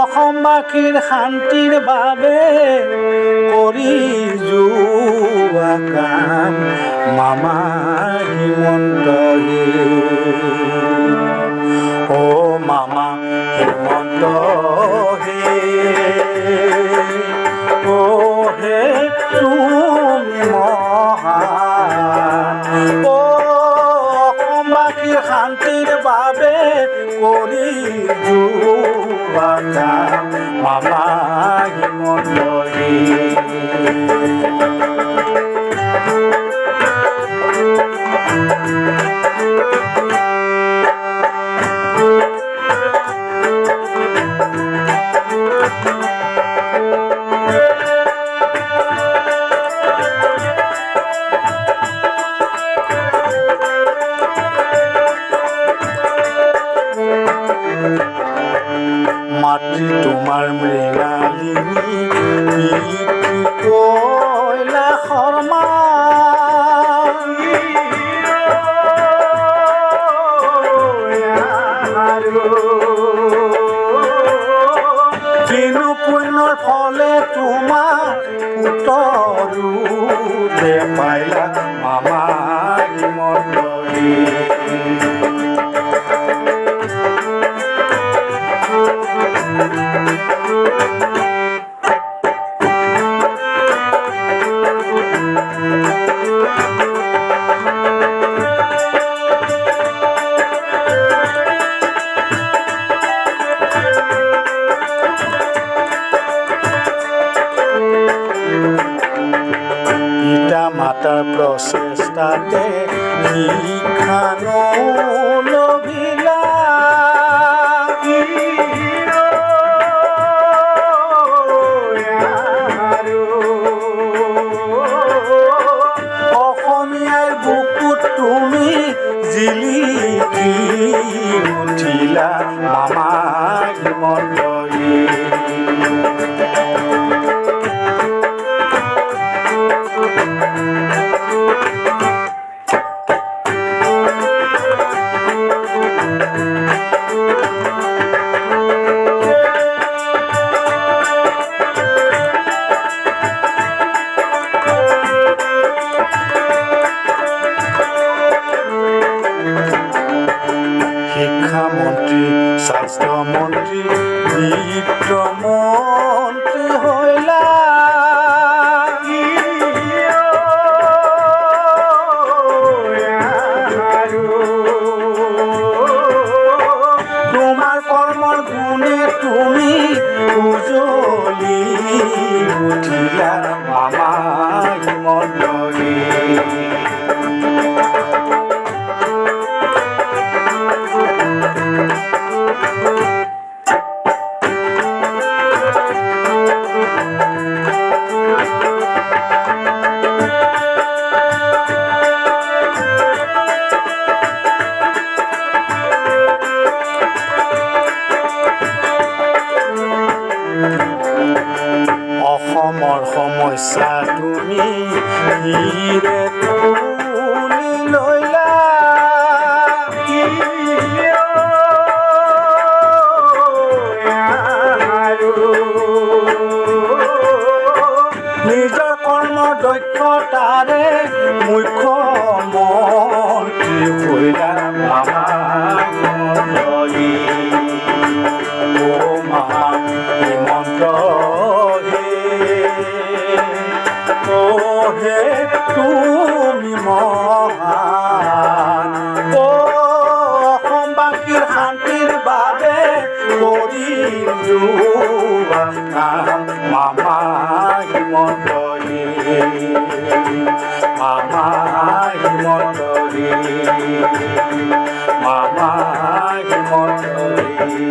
অসমবাসীৰ শান্তিৰ বাবে কৰি যোৱা কাম মামা হিমন্ত হে। অ মামা হিমন্ত হে, অ হে তুমি মহান। অসমবাসীৰ শান্তিৰ বাবে কৰি যোৱা কাম মামা হিমন্ত হে। মাতৃ তোমাৰ মৃণালিনী পিতৃ কৈলাশৰ মা। বিনু পুণ্যৰ ফলে তোমাৰ পুত্ৰৰূপে পাইলা মামা হিমন্ত হে। পিতা মাতাৰ প্ৰচেষ্টাতে শিক্ষা নলভিলা, অসমীয়াৰ বুকুত তুমি জিলিকি উঠিলা মামা হিমন্ত হে। শিক্ষামন্ত্ৰী, স্বাস্থ্যমন্ত্ৰী, বিত্তমন্ত্ৰী হৈলা। তোমাৰ কৰ্মৰ গুণে তুমি উজলি উঠিলা মামা হিমন্ত হে। অসমৰ সমস্যা তুমি হিৰে তুলি লৈলা। নিজৰ কৰ্ম দক্ষতাৰে মুখ্যমন্ত্ৰী হৈলা মামা হিমন্ত হে। অ মামা হিমন্ত হে, অ হে তুমি মহান। অসমবাসীৰ শান্তিৰ বাবে কৰি যোৱা কাম মামা হিমন্ত হে। মামা হিমন্ত হে, মামা হিমন্ত হে।